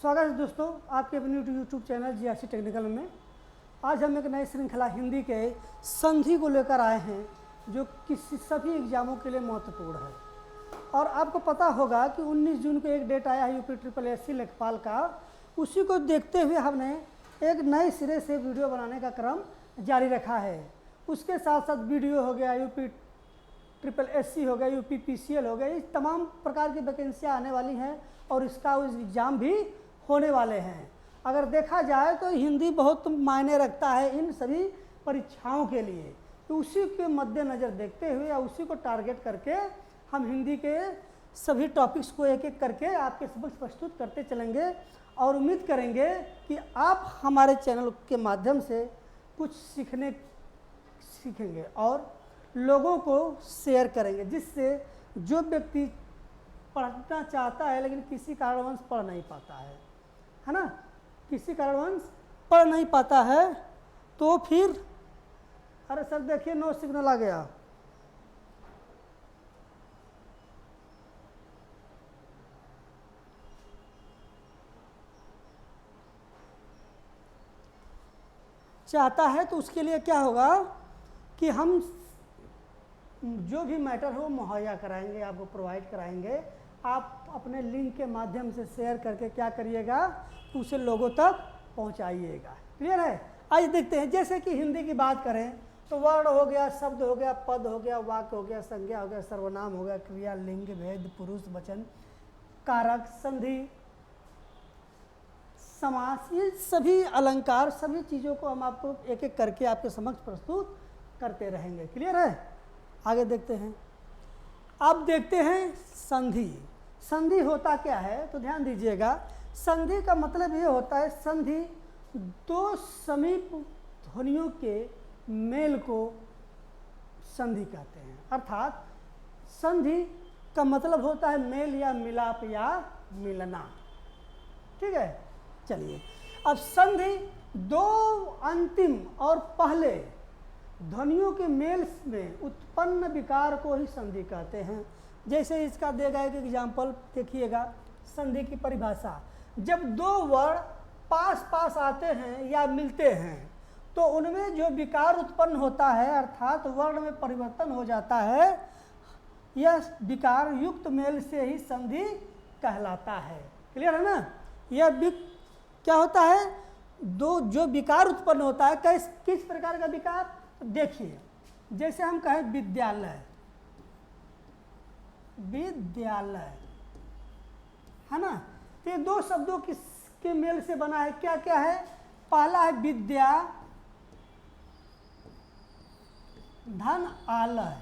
स्वागत है दोस्तों आपके अपने यूट्यूब चैनल जीआरसी टेक्निकल में। आज हम एक नई श्रृंखला हिंदी के संधि को लेकर आए हैं जो किसी सभी एग्जामों के लिए महत्वपूर्ण है। और आपको पता होगा कि 19 जून को एक डेट आया है यूपी SSC लेखपाल का। उसी को देखते हुए हमने एक नए सिरे से वीडियो बनाने का क्रम जारी रखा है। उसके साथ साथ वीडियो हो गया, यूपी SSC हो गया, यूपी PCL हो गया, इस तमाम प्रकार की वैकेंसियाँ आने वाली हैं और इसका एग्ज़ाम भी होने वाले हैं। अगर देखा जाए तो हिंदी बहुत मायने रखता है इन सभी परीक्षाओं के लिए, तो उसी के मद्देनज़र देखते हुए या उसी को टारगेट करके हम हिंदी के सभी टॉपिक्स को एक एक करके आपके समक्ष प्रस्तुत करते चलेंगे और उम्मीद करेंगे कि आप हमारे चैनल के माध्यम से कुछ सीखेंगे और लोगों को शेयर करेंगे, जिससे जो व्यक्ति पढ़ना चाहता है लेकिन किसी कारणवश पढ़ नहीं पाता है ना, किसी कारणवश पढ़ नहीं पाता है तो फिर अरे सर देखिए नो सिग्नल आ गया। चाहता है तो उसके लिए क्या होगा कि हम जो भी मैटर हो मुहैया कराएंगे, आपको प्रोवाइड कराएंगे। आप अपने लिंक के माध्यम से शेयर करके क्या करिएगा, उसे लोगों तक पहुंचाइएगा। क्लियर है? आइए देखते हैं। जैसे कि हिंदी की बात करें तो वर्ण हो गया, शब्द हो गया, पद हो गया, वाक्य हो गया, संज्ञा हो गया, सर्वनाम हो गया, क्रिया, लिंग, भेद, पुरुष, वचन, कारक, संधि, समास, ये सभी अलंकार, सभी चीज़ों को हम आपको एक एक करके आपके समक्ष प्रस्तुत करते रहेंगे। क्लियर है? आगे देखते हैं। अब देखते हैं संधि। संधि होता क्या है तो ध्यान दीजिएगा। संधि का मतलब ये होता है, संधि दो समीप ध्वनियों के मेल को संधि कहते हैं। अर्थात संधि का मतलब होता है मेल या मिलाप या मिलना। ठीक है, चलिए अब संधि दो अंतिम और पहले ध्वनियों के मेल में उत्पन्न विकार को ही संधि कहते हैं। जैसे इसका देगा एक एग्जाम्पल देखिएगा। संधि की परिभाषा, जब दो वर्ण पास पास आते हैं या मिलते हैं तो उनमें जो विकार उत्पन्न होता है अर्थात वर्ण में परिवर्तन हो जाता है, यह विकार युक्त मेल से ही संधि कहलाता है। क्लियर है ना? यह क्या होता है, दो जो विकार उत्पन्न होता है, किस प्रकार का विकार देखिए। जैसे हम कहें विद्यालय, विद्यालय है ना, तो ये दो शब्दों किसके मेल से बना है, क्या क्या है? पहला है विद्या धन आलय,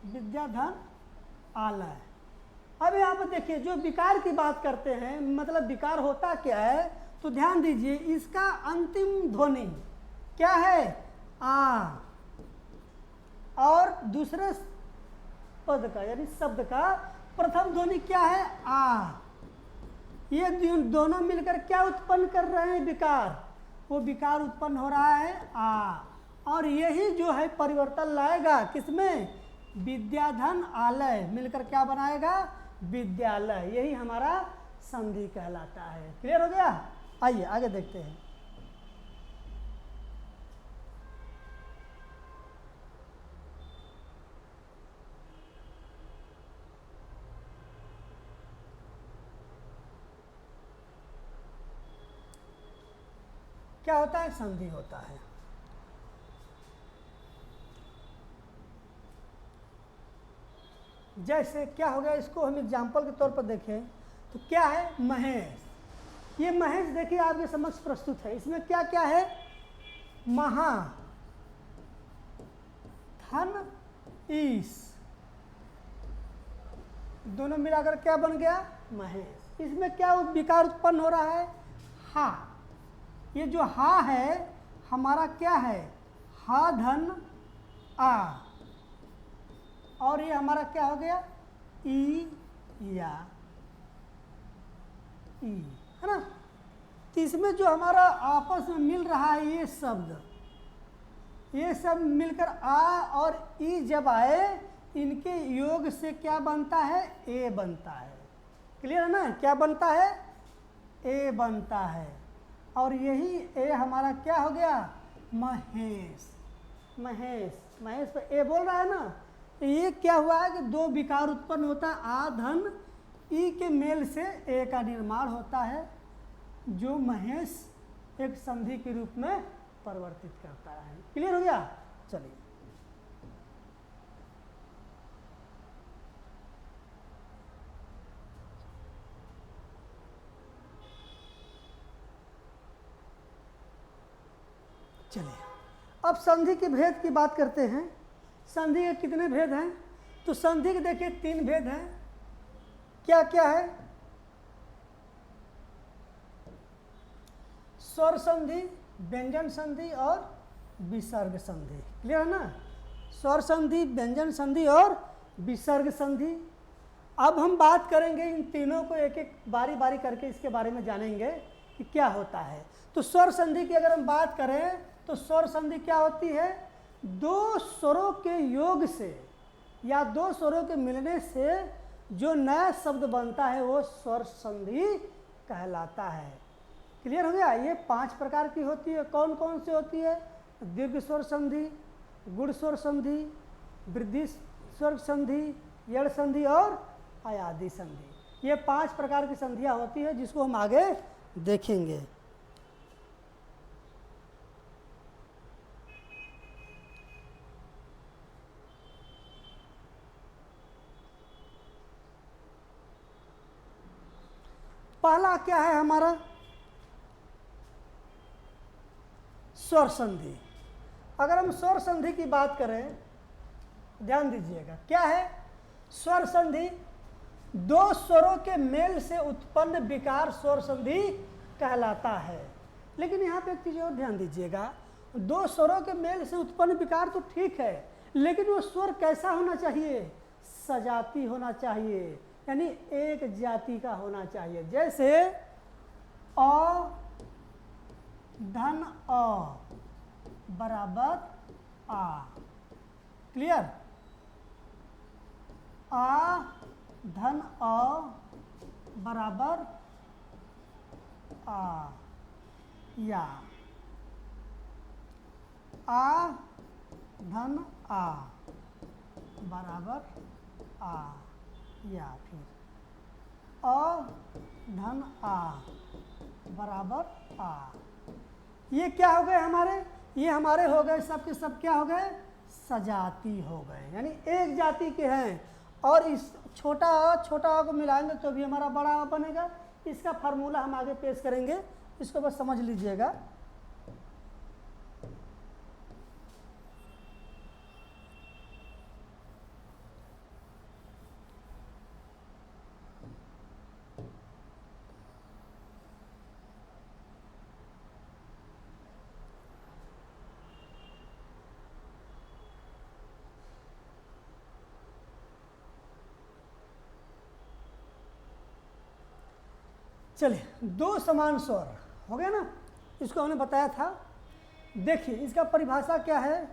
विद्या धन आलय। अब यहाँ पर देखिए जो विकार की बात करते हैं, मतलब विकार होता क्या है तो ध्यान दीजिए। इसका अंतिम ध्वनि क्या है? आ, और दूसरे पद का यानी शब्द का प्रथम ध्वनि क्या है? आ। ये दोनों मिलकर क्या उत्पन्न कर रहे हैं? विकार। वो विकार उत्पन्न हो रहा है आ, और यही जो है परिवर्तन लाएगा किसमें? विद्याधन आलय मिलकर क्या बनाएगा? विद्यालय। यही हमारा संधि कहलाता है। क्लियर हो गया? आइए आगे देखते हैं। क्या होता है? संधि होता है। जैसे क्या हो गया, इसको हम एग्जाम्पल के तौर पर देखें तो क्या है? महेश। ये महेश देखिए आपके समक्ष प्रस्तुत है। इसमें क्या क्या है? महा धन ईश, दोनों मिलाकर क्या बन गया? महेश। इसमें क्या विकार उत्पन्न हो रहा है? हा। ये जो हा है हमारा क्या है? हा धन आ, और ये हमारा क्या हो गया? ई या ई, है ना। तो इसमें जो हमारा आपस में मिल रहा है ये सब मिलकर आ और ई जब आए इनके योग से क्या बनता है? ए बनता है। क्लियर है ना? क्या बनता है? ए बनता है। और यही ए हमारा क्या हो गया? महेश। महेश, महेश पे ए बोल रहा है ना, तो ये क्या हुआ है कि दो विकार उत्पन्न होता है, आ धन ई के मेल से ए का निर्माण होता है, जो महेश एक संधि के रूप में परिवर्तित करता है। क्लियर हो गया? चलिए, चलिए अब संधि के भेद की बात करते हैं। संधि के कितने भेद हैं? तो संधि के देखिए 3 भेद हैं। क्या क्या है? स्वर संधि, व्यंजन संधि और विसर्ग संधि। क्लियर है ना? स्वर संधि, व्यंजन संधि और विसर्ग संधि। अब हम बात करेंगे इन तीनों को, एक एक बारी बारी करके इसके बारे में जानेंगे कि क्या होता है। तो स्वर संधि की अगर हम बात करें तो स्वर संधि क्या होती है? दो स्वरों के योग से या दो स्वरों के मिलने से जो नया शब्द बनता है वो स्वर संधि कहलाता है। क्लियर हो गया? ये 5 प्रकार की होती है। कौन कौन सी होती है? दीर्घ स्वर संधि, गुण स्वर संधि, वृद्धि स्वर संधि, यड़ संधि और अयादि संधि। ये 5 प्रकार की संधियां होती है जिसको हम आगे देखेंगे। पहला क्या है हमारा? स्वर संधि। अगर हम स्वर संधि की बात करें, ध्यान दीजिएगा, क्या है स्वर संधि? दो स्वरों के मेल से उत्पन्न विकार स्वर संधि कहलाता है। लेकिन यहाँ पे एक चीज और ध्यान दीजिएगा, दो स्वरों के मेल से उत्पन्न विकार तो ठीक है, लेकिन वो स्वर कैसा होना चाहिए? सजाती होना चाहिए, यानी एक जाति का होना चाहिए। जैसे अ धन अ बराबर आ। क्लियर? आ धन अ बराबर आ, या आ धन आ बराबर आ, या फिर अ धन आ बराबर आ। ये क्या हो गए हमारे? ये हमारे हो गए सब के सब क्या हो गए? सजाती हो गए, यानी एक जाति के हैं। और इस छोटा अ को मिलाएंगे तो भी हमारा बड़ा अ बनेगा। इसका फार्मूला हम आगे पेश करेंगे, इसको बस समझ लीजिएगा। चलिए, दो समान स्वर हो गया ना, इसको हमने बताया था। देखिए इसका परिभाषा क्या है?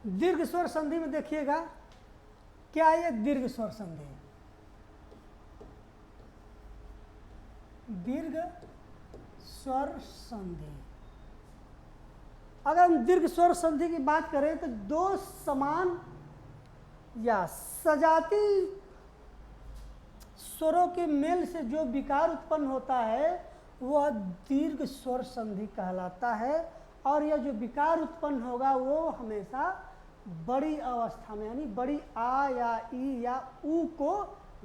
दीर्घ स्वर संधि में देखिएगा, क्या है ये दीर्घ स्वर संधि? दीर्घ स्वर संधि। अगर हम दीर्घ स्वर संधि की बात करें तो दो समान या सजाती स्वरों के मेल से जो विकार उत्पन्न होता है वह दीर्घ स्वर संधि कहलाता है। और यह जो विकार उत्पन्न होगा वो हमेशा बड़ी अवस्था में, यानी बड़ी आ या ई या ऊ को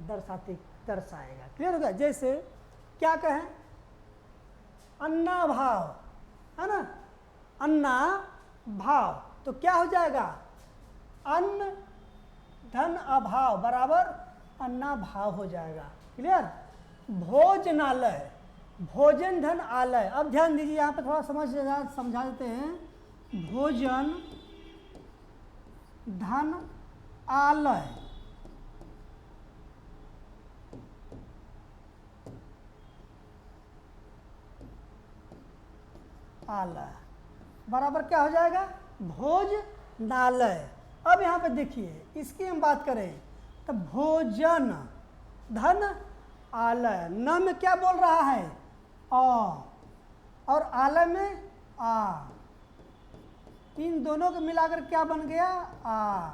दर्शाएगा। क्लियर हो गया? जैसे क्या कहें? अन्ना भाव, है ना? अन्ना भाव, तो क्या हो जाएगा? अन्न धन अभाव बराबर अन्नाभाव हो जाएगा। क्लियर। भोजनालय, भोजन धन आलय। अब ध्यान दीजिए, यहाँ पे थोड़ा समझा देते हैं। भोजन धन आलय, आलय बराबर क्या हो जाएगा? भोजनालय। अब यहाँ पे देखिए, इसकी हम बात करें तो भोजन धन आलय, न में क्या बोल रहा है? अ, और आलय में आ। इन दोनों को मिलाकर क्या बन गया? आ।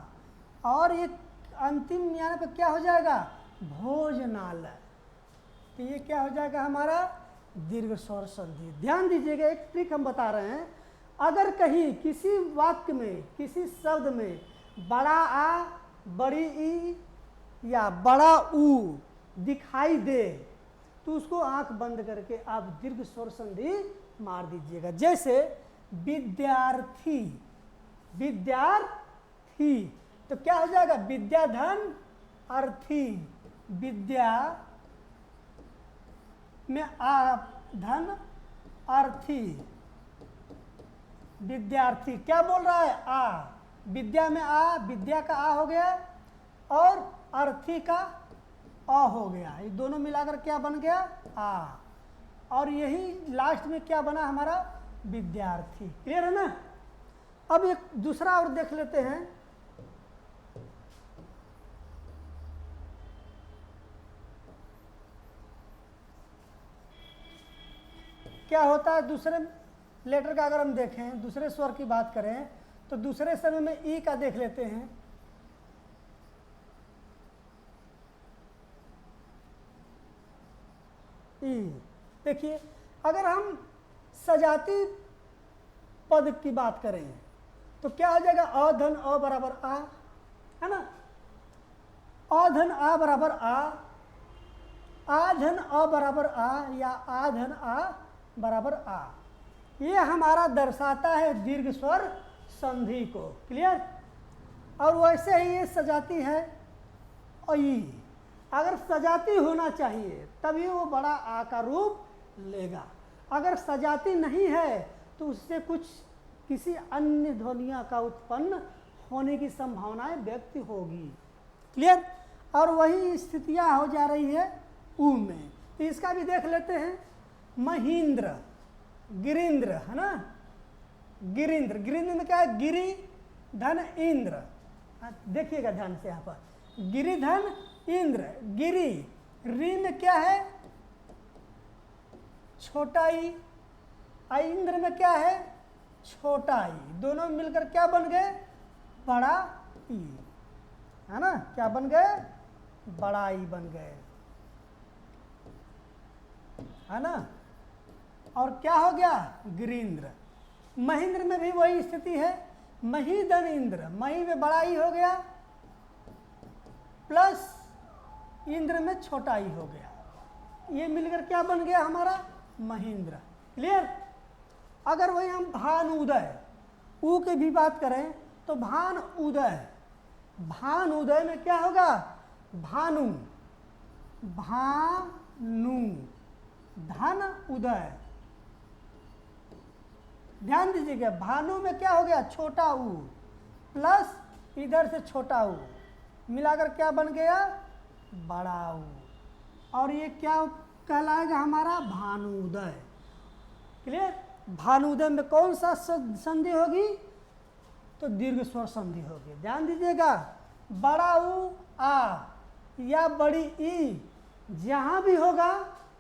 और ये अंतिम यहाँ पे क्या हो जाएगा? भोजनालय। तो ये क्या हो जाएगा हमारा? दीर्घ स्वर संधि। ध्यान दीजिएगा, एक ट्रिक हम बता रहे हैं। अगर कहीं किसी वाक्य में, किसी शब्द में बड़ा आ, बड़ी ई या बड़ा ऊ दिखाई दे तो उसको आंख बंद करके आप दीर्घ स्वर संधि मार दीजिएगा। जैसे विद्यार्थी, विद्यार्थी, तो क्या हो जाएगा? विद्या धन अर्थी, विद्या में आ धन अर्थी, विद्यार्थी। क्या बोल रहा है? आ। विद्या में आ, विद्या का आ हो गया और अर्थी का अ हो गया। ये दोनों मिलाकर क्या बन गया? आ। और यही लास्ट में क्या बना हमारा? विद्यार्थी। क्लियर है ना? अब एक दूसरा और देख लेते हैं। क्या होता है दूसरे लेटर का? अगर हम देखें, दूसरे स्वर की बात करें तो दूसरे समय में ई का देख लेते हैं। ई, देखिए, अगर हम सजाती पद की बात करें तो क्या हो जाएगा? अ धन अ बराबर आ, है ना? अ धन आ बराबर आ धन अ बराबर आ या आ धन आ बराबर आ। ये हमारा दर्शाता है दीर्घ स्वर संधि को। क्लियर। और वैसे ही ये सजाती है ई। अगर सजाती होना चाहिए तभी वो बड़ा आ का रूप लेगा। अगर सजाती नहीं है तो उससे कुछ किसी अन्य ध्वनियों का उत्पन्न होने की संभावनाएं व्यक्त होगी। क्लियर। और वही स्थितियां हो जा रही है ऊ में। तो इसका भी देख लेते हैं। महेंद्र, गिरीन्द्र, है ना? गिरीन्द्र, गिरीन्द्र में क्या है? गिरी धन इंद्र। देखिएगा ध्यान से यहाँ पर, गिरी धन इंद्र। गिरी, री में क्या है? छोटा ई। इंद्र में क्या है? छोटा ई। दोनों मिलकर क्या बन गए? बड़ा ई, है ना? क्या बन गए? बड़ा ई बन गए, है ना? और क्या हो गया? गिरीन्द्र। महेंद्र में भी वही स्थिति है। मही धन इंद्र, मही में बड़ा ई हो गया प्लस इंद्र में छोटा ई हो गया। ये मिलकर क्या बन गया हमारा? महेंद्र। क्लियर। अगर वही हम भान उदय ऊ की भी बात करें तो भान उदय, भान उदय में क्या होगा? भानु, भानु धन उदय। ध्यान दीजिएगा, भानु में क्या हो गया? छोटा ऊ प्लस इधर से छोटा ऊ मिलाकर क्या बन गया? बड़ा ऊ। और ये क्या कहलाएगा हमारा? भानुदय। क्लियर। भानुदय में कौन सा संधि होगी? तो दीर्घ स्वर संधि होगी। ध्यान दीजिएगा, बड़ा ऊ आ या बड़ी ई जहां भी होगा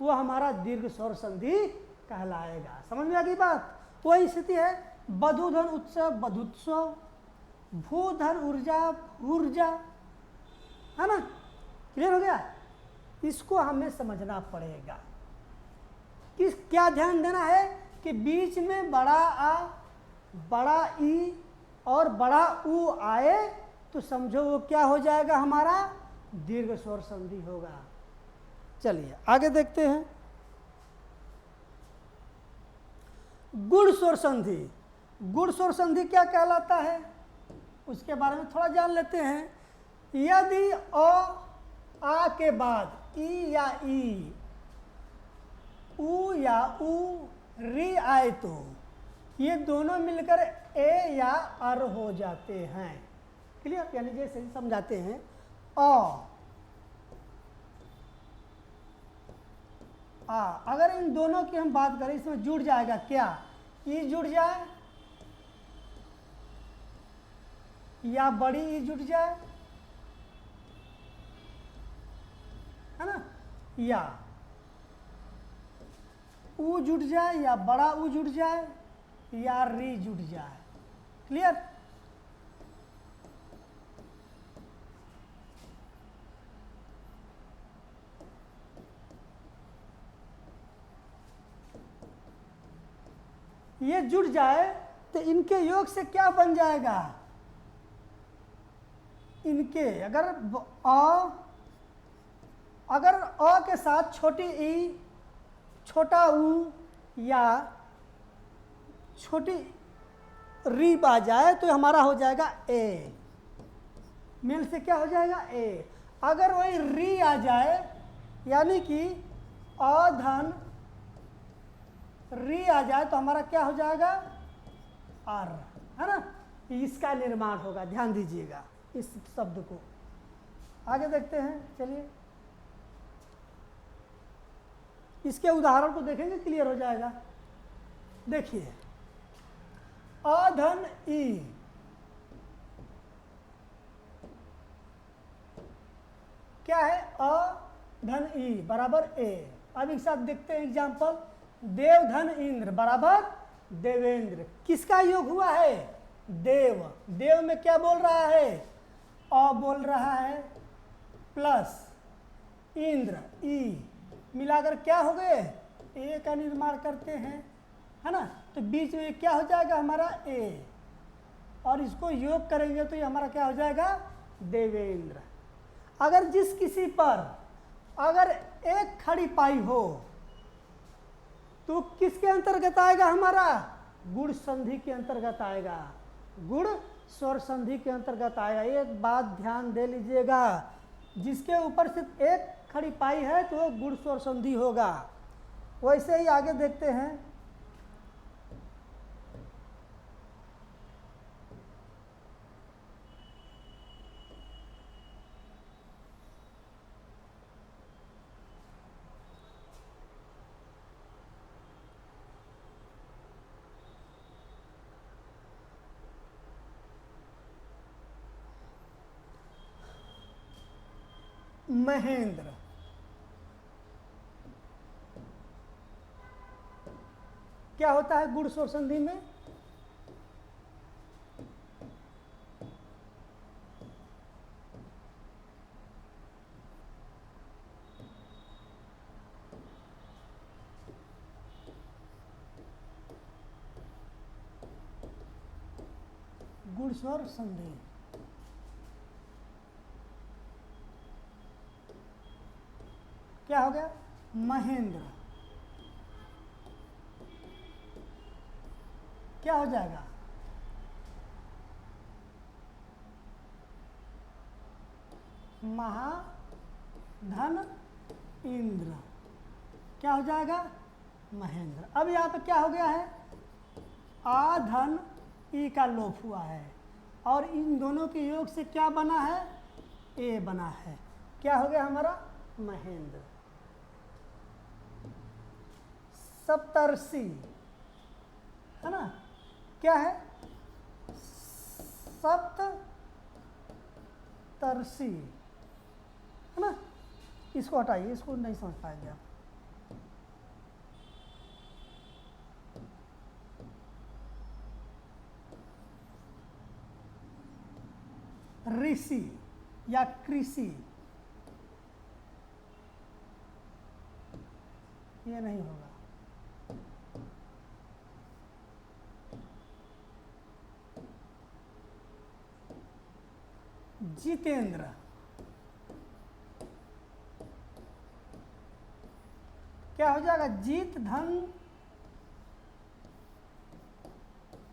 वो हमारा दीर्घ स्वर संधि कहलाएगा। समझ में आ गई बात? वही स्थिति है। बधुधन उत्सव, बधुत्सव। भूधन ऊर्जा, ऊर्जा, है ना? क्लियर हो गया। इसको हमें समझना पड़ेगा। किस क्या ध्यान देना है कि बीच में बड़ा आ, बड़ा ई और बड़ा ऊ आए तो समझो वो क्या हो जाएगा हमारा? दीर्घ स्वर संधि होगा। चलिए आगे देखते हैं। गुण स्वर संधि। गुण स्वर संधि क्या कहलाता है उसके बारे में थोड़ा जान लेते हैं। यदि आ के बाद ई या ई, ऊ या ऊ, री आए तो ये दोनों मिलकर ए या अर हो जाते हैं। क्लियर? यानी जैसे समझाते हैं, आ, अगर इन दोनों की हम बात करें, इसमें जुड़ जाएगा क्या? ई जुड़ जाए या बड़ी ई जुड़ जाए, है ना, या ऊ जुड़ जाए या बड़ा ऊ जुड़ जाए या री जुड़ जाए। क्लियर? ये जुड़ जाए तो इनके योग से क्या बन जाएगा? इनके अगर अ के साथ छोटी ई, छोटा ऊ या छोटी री आ जाए तो हमारा हो जाएगा ए। मेल से क्या हो जाएगा? ए। अगर वही री आ जाए, यानी कि अधन री आ जाए तो हमारा क्या हो जाएगा? आर, है ना। इसका निर्माण होगा, ध्यान दीजिएगा इस शब्द को। आगे देखते हैं, चलिए इसके उदाहरण को देखेंगे, क्लियर हो जाएगा। देखिए, अधन ई, क्या है? अधन ई बराबर ए। अब एक साथ देखते हैं एग्जाम्पल। देवधन इंद्र बराबर देवेंद्र। किसका योग हुआ है? देव। देव में क्या बोल रहा है? अ बोल रहा है, प्लस इंद्र ई, मिलाकर क्या हो गए? ए का निर्माण करते हैं, है ना। तो बीच में क्या हो जाएगा हमारा? ए, और इसको योग करेंगे तो ये हमारा क्या हो जाएगा? देवेंद्र। अगर जिस किसी पर अगर एक खड़ी पाई हो तो किसके अंतर्गत आएगा हमारा? गुण संधि के अंतर्गत आएगा, गुण स्वर संधि के अंतर्गत आएगा। एक बात ध्यान दे लीजिएगा, जिसके ऊपर सिर्फ एक खड़ी पाई है तो वो गुण स्वर संधि होगा। वैसे ही आगे देखते हैं, महेंद्र। क्या होता है गुण स्वर संधि में? गुण स्वर संधि। क्या हो गया? महेंद्र। क्या हो जाएगा? महाधन इंद्र। क्या हो जाएगा? महेंद्र। अब यहाँ पे क्या हो गया है? आधन ई का लोप हुआ है और इन दोनों के योग से क्या बना है? ए बना है। क्या हो गया हमारा? महेंद्र। सप्तर्षि, है ना। क्या है? सप्तर्षि, है ना। इसको हटाइए, इसको नहीं समझ पाएंगे आप। ऋषि या कृषि, ये नहीं होगा। जितेंद्र। क्या हो जाएगा? जीत धन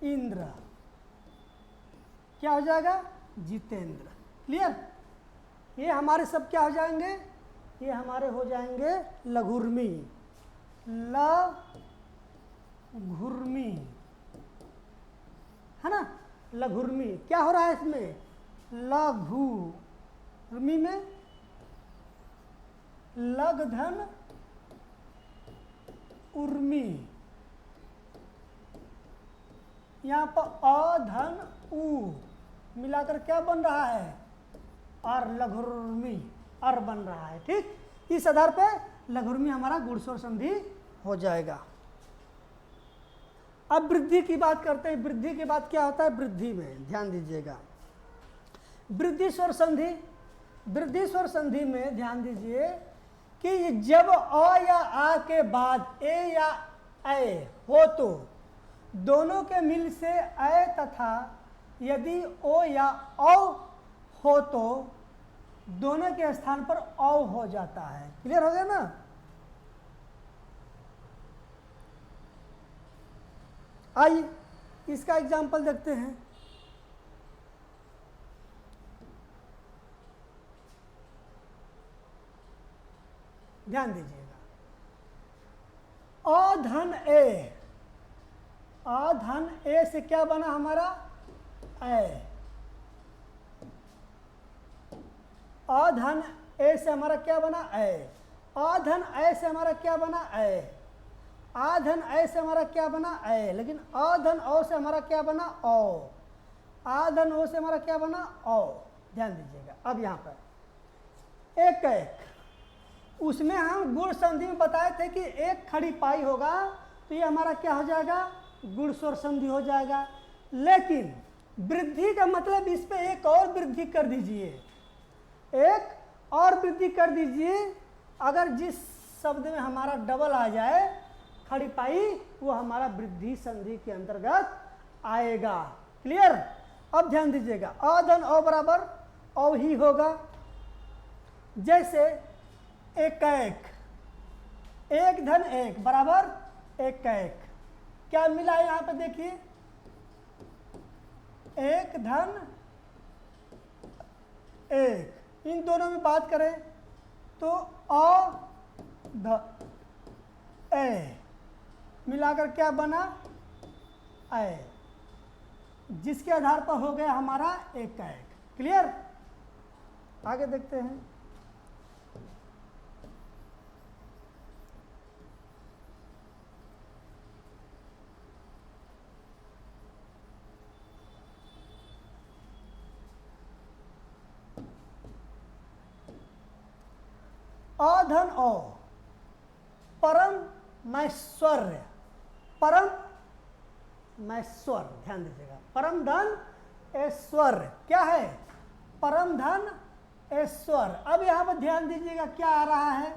इंद्र। क्या हो जाएगा? जितेंद्र। क्लियर? ये हमारे सब क्या हो जाएंगे, ये हमारे हो जाएंगे लघुर्मी, लघुर्मी, है ना। लघुर्मी क्या हो रहा है इसमें, लघुर्मी में लग धन उर्मी, यहाँ पर अ धन उ मिलाकर क्या बन रहा है, और लघुर्मी अर बन रहा है। ठीक, इस आधार पे लघुर्मी हमारा गुण स्वर संधि हो जाएगा। अब वृद्धि की बात करते हैं। वृद्धि के बाद क्या होता है, वृद्धि में ध्यान दीजिएगा, वृद्धि स्वर संधि। वृद्धि स्वर संधि में ध्यान दीजिए कि जब अ या आ के बाद ए या ऐ हो तो दोनों के मिल से ऐ तथा यदि ओ या औ हो तो दोनों के स्थान पर औ हो जाता है। क्लियर हो गया ना। आइए इसका एग्जाम्पल देखते हैं। ध्यान दीजिएगा, अ धन ए, अ धन ए से क्या बना हमारा ऐ, अ धन ए से हमारा क्या बना ऐ, अ धन ऐ से हमारा क्या बना ऐ, आ धन ऐ से हमारा क्या बना ऐ, लेकिन अ धन ओ से हमारा क्या बना औ, आ धन ओ से हमारा क्या बना औ। ध्यान दीजिएगा। अब यहाँ पर एक एक, उसमें हम गुण संधि में बताए थे कि एक खड़ी पाई होगा तो ये हमारा क्या हो जाएगा, गुण स्वर संधि हो जाएगा। लेकिन वृद्धि का मतलब इस पे एक और वृद्धि कर दीजिए, एक और वृद्धि कर दीजिए। अगर जिस शब्द में हमारा डबल आ जाए खड़ी पाई, वो हमारा वृद्धि संधि के अंतर्गत आएगा। क्लियर। अब ध्यान दीजिएगा, अ धन औ बराबर औ ही होगा। जैसे एक एक, एक धन एक बराबर एक एक, क्या मिला है यहां पे देखिए, एक धन एक। इन दोनों में बात करें तो अ ध ए मिलाकर क्या बना ऐ, जिसके आधार पर हो गया हमारा एक का एक। क्लियर। आगे देखते हैं। अधन ओ, परम मैश्वर्य, परम मैश्वर, ध्यान दीजिएगा, परम धन ऐश्वर्य क्या है, परम धन ऐश्वर। अब यहाँ पर ध्यान दीजिएगा क्या आ रहा है,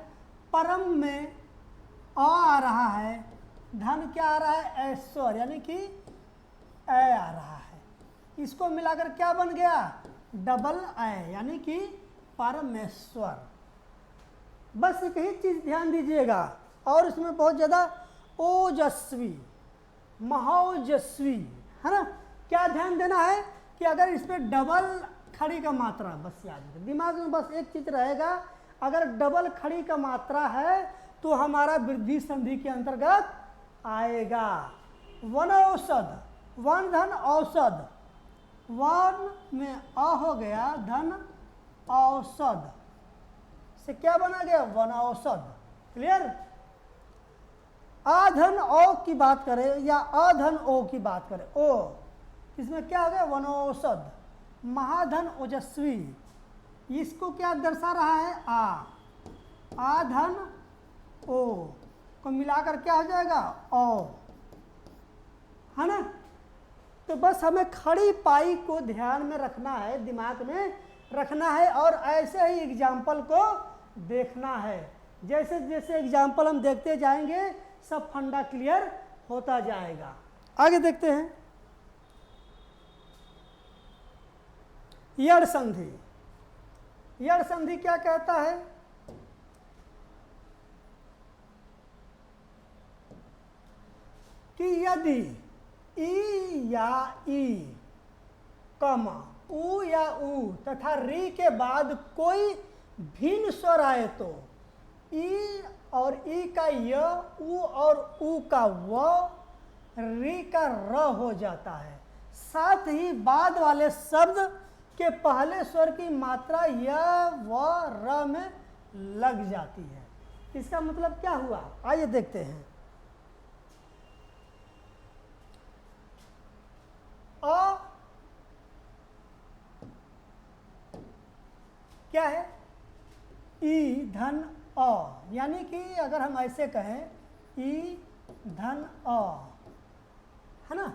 परम में अ आ रहा है, धन क्या आ रहा है ऐश्वर्य, यानी कि ऐ आ रहा है। इसको मिलाकर क्या बन गया, डबल ऐ, यानी कि परमेश्वर। बस एक ही चीज ध्यान दीजिएगा, और इसमें बहुत ज्यादा ओजस्वी, महोजस्वी, है ना। क्या ध्यान देना है कि अगर इस पर डबल खड़ी का मात्रा, बस याद रखिए दिमाग में, बस एक चीज रहेगा, अगर डबल खड़ी का मात्रा है तो हमारा वृद्धि संधि के अंतर्गत आएगा। वन औषध, वन धन औषध, वन में अ हो गया, धन औषध से क्या बना गया, वन औषध। क्लियर। अधन ओ की बात करें या अधन ओ की बात करें, ओ इसमें क्या हो गया, वनौषध, महाधन ओजस्वी। इसको क्या दर्शा रहा है, आ धन ओ को मिलाकर क्या हो जाएगा, ओ, है ना। तो बस हमें खड़ी पाई को ध्यान में रखना है, दिमाग में रखना है, और ऐसे ही एग्जाम्पल को देखना है। जैसे जैसे एग्जाम्पल हम देखते जाएंगे सब फंडा क्लियर होता जाएगा। आगे देखते हैं। यड़ संधि, यड़ संधि क्या कहता है, कि यदि ई या ई कमा उ या उ तथा री के बाद कोई भिन्न स्वर आए तो ई और ई का य, उ और उ का व, री का र हो जाता है। साथ ही बाद वाले शब्द के पहले स्वर की मात्रा य व र में लग जाती है। इसका मतलब क्या हुआ, आइए देखते हैं। अ क्या है, ई धन अ, यानी कि अगर हम ऐसे कहें ई धन अ, है ना,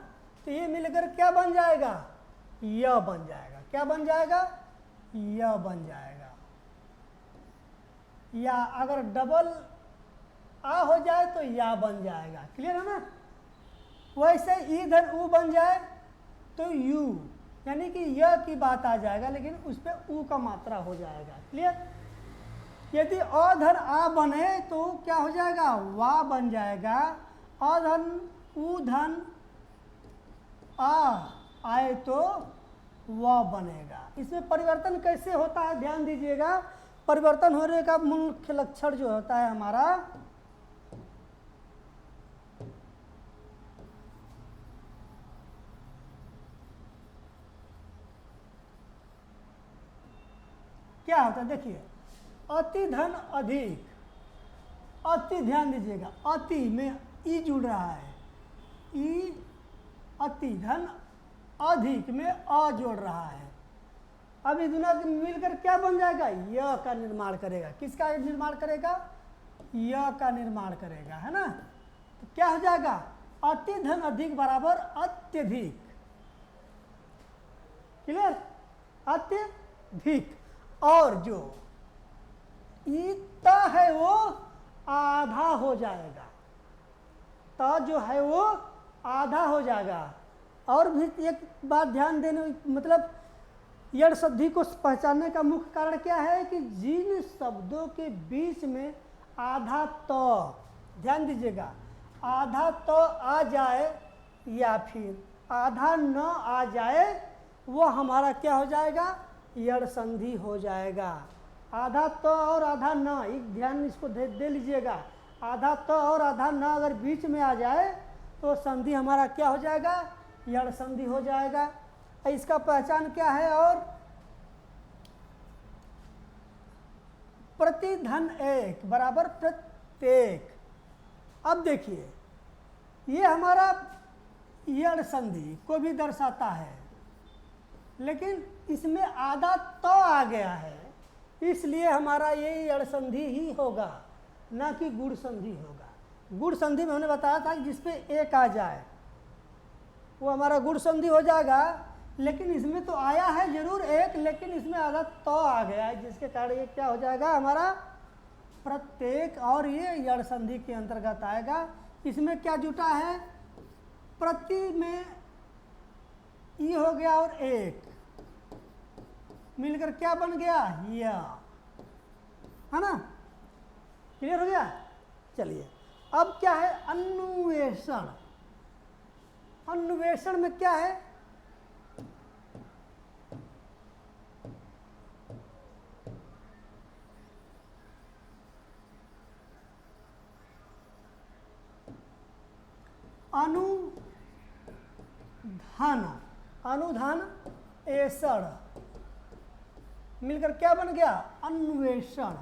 तो ये मिलकर क्या बन जाएगा, य बन जाएगा। क्या बन जाएगा, य बन जाएगा। या अगर डबल आ हो जाए तो या बन जाएगा। क्लियर है ना। वैसे ई धन उ बन जाए तो यू, यानी कि य की बात आ जाएगा लेकिन उस पर उ का मात्रा हो जाएगा। क्लियर। यदि अ धन आ बने तो क्या हो जाएगा, वा बन जाएगा। अ धन उ धन आ आए तो व बनेगा। इसमें परिवर्तन कैसे होता है ध्यान दीजिएगा। परिवर्तन होने का मुख्य लक्षण जो होता है हमारा, क्या होता है देखिए, अति धन अधिक, अति ध्यान दीजिएगा, अति में ई जुड़ रहा है, ई अति धन अधिक में अ जोड़ रहा है। अब ये दोनों मिलकर क्या बन जाएगा, य का निर्माण करेगा। किसका निर्माण करेगा, य का निर्माण करेगा, है ना। तो क्या हो जाएगा, अति धन अधिक बराबर अत्यधिक। क्लियर, अत्यधिक। और जो ईता है वो आधा हो जाएगा, ता जो है वो आधा हो जाएगा। और भी एक बात ध्यान देने, मतलब यड़ संधि को पहचानने का मुख्य कारण क्या है कि जिन शब्दों के बीच में आधा तो, ध्यान दीजिएगा, आधा तो आ जाए या फिर आधा न आ जाए, वो हमारा क्या हो जाएगा, यड़ संधि हो जाएगा। आधा तो और आधा न, एक ध्यान इसको दे लीजिएगा। आधा तो और आधा न अगर बीच में आ जाए तो संधि हमारा क्या हो जाएगा, यड़ संधि हो जाएगा। इसका पहचान क्या है, और प्रति धन एक बराबर प्रत्येक। अब देखिए, ये हमारा यड़ संधि को भी दर्शाता है, लेकिन इसमें आधा तो आ गया है, इसलिए हमारा ये यड़ संधि ही होगा, ना कि गुण संधि होगा। गुण संधि में हमने बताया था कि जिसपे एक आ जाए वो हमारा गुण संधि हो जाएगा, लेकिन इसमें तो आया है जरूर एक, लेकिन इसमें आधा तो आ गया है, जिसके कारण ये क्या हो जाएगा हमारा प्रत्येक, और ये यड़ संधि के अंतर्गत आएगा। इसमें क्या जुटा है, प्रति में ई हो गया और एक मिलकर क्या बन गया, या, है ना। क्लियर हो गया। चलिए अब क्या है, अन्वेषण। अन्वेषण में क्या है, अनुधान, अनुधान एषण मिलकर क्या बन गया, अन्वेषण,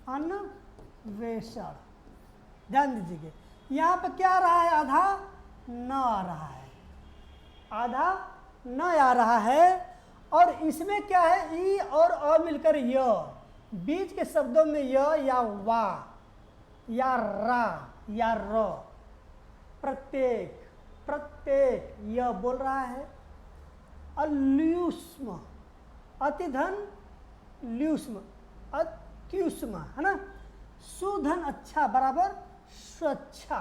अन्वेषण। ध्यान दीजिए, यहाँ पे क्या आ रहा है, आधा न आ रहा है, आधा न आ रहा है। और इसमें क्या है, ई और अ मिलकर य, बीच के शब्दों में य या वा या रा या र, प्रत्येक, प्रत्येक य बोल रहा है। अल्यूष्म, अतिधन ल्यूष्म, अत्युष्म, है ना। सुधन अच्छा बराबर स्वच्छा।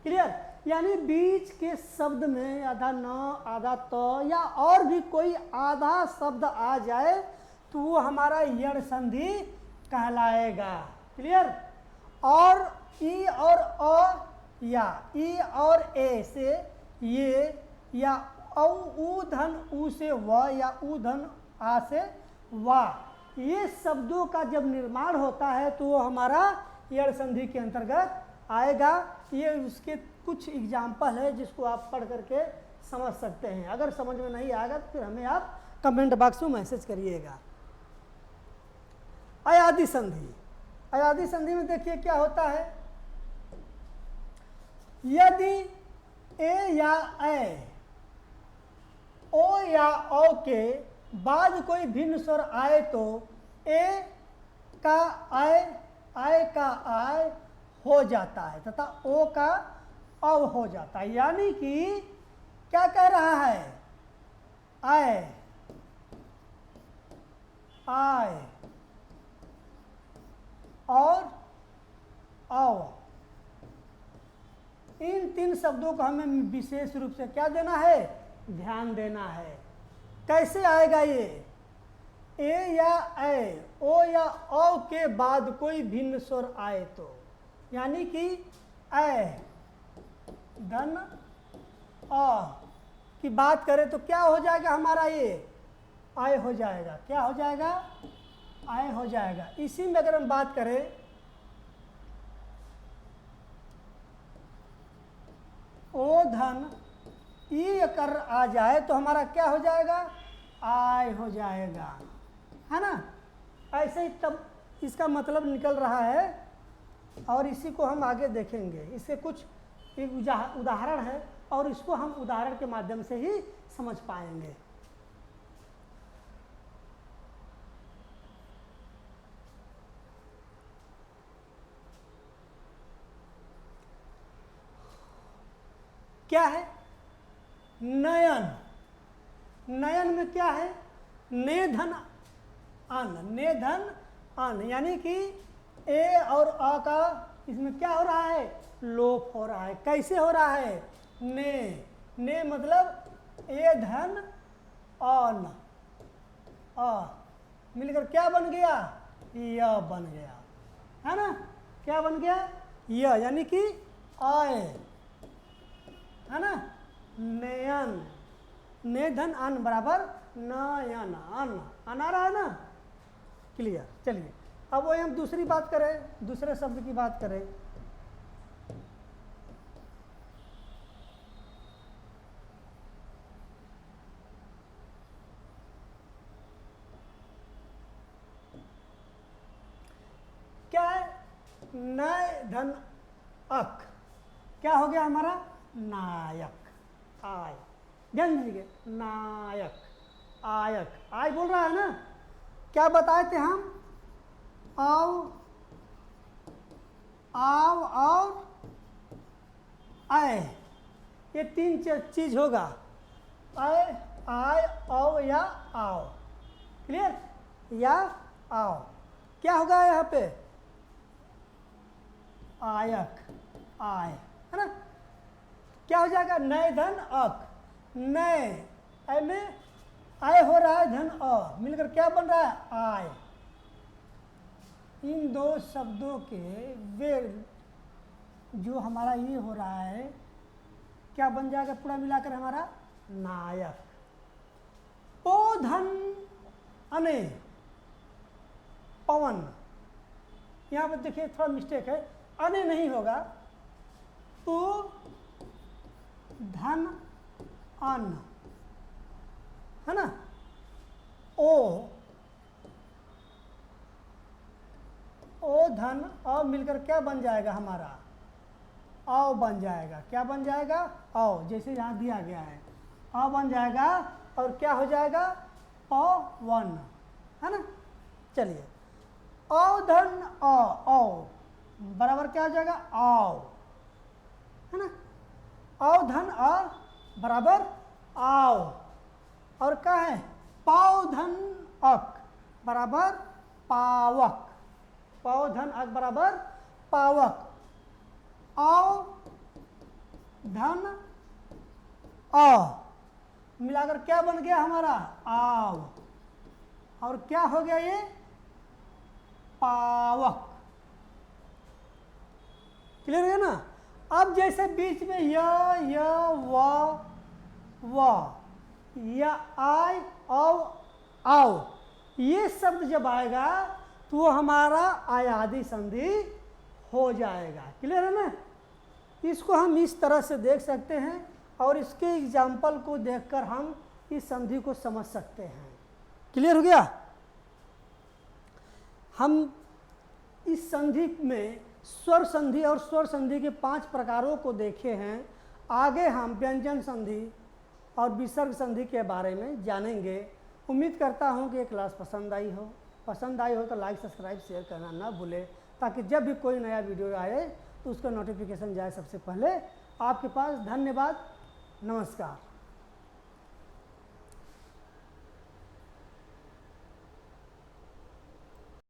क्लियर। यानी बीच के शब्द में आधा न आधा तो या और भी कोई आधा शब्द आ जाए तो वो हमारा यड़ संधि कहलाएगा। क्लियर। और ई और अ या ई और ए से ये या औ ऊ धन ऊ से व या ऊ धन आ से वा, ये शब्दों का जब निर्माण होता है तो वो हमारा यड़ संधि के अंतर्गत आएगा। ये उसके कुछ एग्जाम्पल है जिसको आप पढ़ करके समझ सकते हैं। अगर समझ में नहीं आएगा तो फिर हमें आप कमेंट बॉक्स में मैसेज करिएगा। अयादि संधि, अयादि संधि में देखिए क्या होता है। यदि ए या ए, ओ या ओ के बाद कोई भिन्न स्वर आए तो ए का आय का आय हो जाता है तथा ओ का अव हो जाता है। यानी कि क्या कह रहा है, आय आय और अव, इन तीन शब्दों को हमें विशेष रूप से क्या देना है, ध्यान देना है। कैसे आएगा ये, ए या ए, ओ या औ के बाद कोई भिन्न स्वर आए तो, यानी कि ए धन अ की बात करें तो क्या हो जाएगा हमारा, ये आय हो जाएगा। क्या हो जाएगा, आय हो जाएगा। इसी में अगर हम बात करें ओ धन ई कर आ जाए तो हमारा क्या हो जाएगा, आय हो जाएगा, है ना। ऐसे ही तब इसका मतलब निकल रहा है और इसी को हम आगे देखेंगे। इससे कुछ एक उदाहरण है और इसको हम उदाहरण के माध्यम से ही समझ पाएंगे। क्या है, नयन, नयन में क्या है, ने धन अन, ने धन अन, यानी कि ए और अ का इसमें क्या हो रहा है, लोप हो रहा है। कैसे हो रहा है, ने मतलब ए धन अन, अ मिलकर क्या बन गया, य बन गया, है ना। क्या बन गया, य, यानी कि आय, है ना। नयन, ने धन अन बराबर नयन, अन आ रहा है ना, क्लियर। चलिए अब वही हम दूसरी बात करें, दूसरे शब्द की बात करें। क्या है, नय धन अक, क्या हो गया हमारा, नायक, आय, ध्यान दीजिए, नायक, आयक, आय बोल रहा है ना। क्या बताए थे हम, आव, आव और आय, ये तीन चीज होगा, आय, आय, औ या आओ, क्लियर, या आओ। क्या होगा यहाँ पे, आयक, आय, है ना। क्या हो जाएगा, नए धन अक, नए, आय में आय हो रहा है, धन अ मिलकर क्या बन रहा है, आय। इन दो शब्दों के वे जो हमारा ये हो रहा है क्या बन जाएगा पूरा मिलाकर हमारा, नायक। पो धन अने, पवन, यहाँ पर देखिए थोड़ा मिस्टेक है, अने नहीं होगा, तो धन अन, है ना। ओ धन अ मिलकर क्या बन जाएगा हमारा, औ बन जाएगा। क्या बन जाएगा, औ, जैसे यहाँ दिया गया है, अ बन जाएगा और क्या हो जाएगा, पवन, है ना। चलिए, औ धन अ, औ बराबर क्या हो जाएगा, आओ, है ना। औ धन अ बराबर आओ, और क्या है, पाव धन अक बराबर पावक, पाव धन अक बराबर पावक। औ धन अ मिलाकर क्या बन गया हमारा, आव, और क्या हो गया ये, पावक। क्लियर है ना। अब जैसे बीच में य व, या आय, औ, आओ, ये शब्द जब आएगा तो वो हमारा आयादी संधि हो जाएगा। क्लियर है ना? इसको हम इस तरह से देख सकते हैं और इसके एग्जाम्पल को देखकर हम इस संधि को समझ सकते हैं। क्लियर हो गया? हम इस संधि में स्वर संधि और स्वर संधि के 5 प्रकारों को देखे हैं। आगे हम व्यंजन संधि और विसर्ग संधि के बारे में जानेंगे। उम्मीद करता हूं कि ये क्लास पसंद आई हो। पसंद आई हो तो लाइक, सब्सक्राइब, शेयर करना ना भूलें, ताकि जब भी कोई नया वीडियो आए तो उसका नोटिफिकेशन जाए सबसे पहले आपके पास। धन्यवाद, नमस्कार।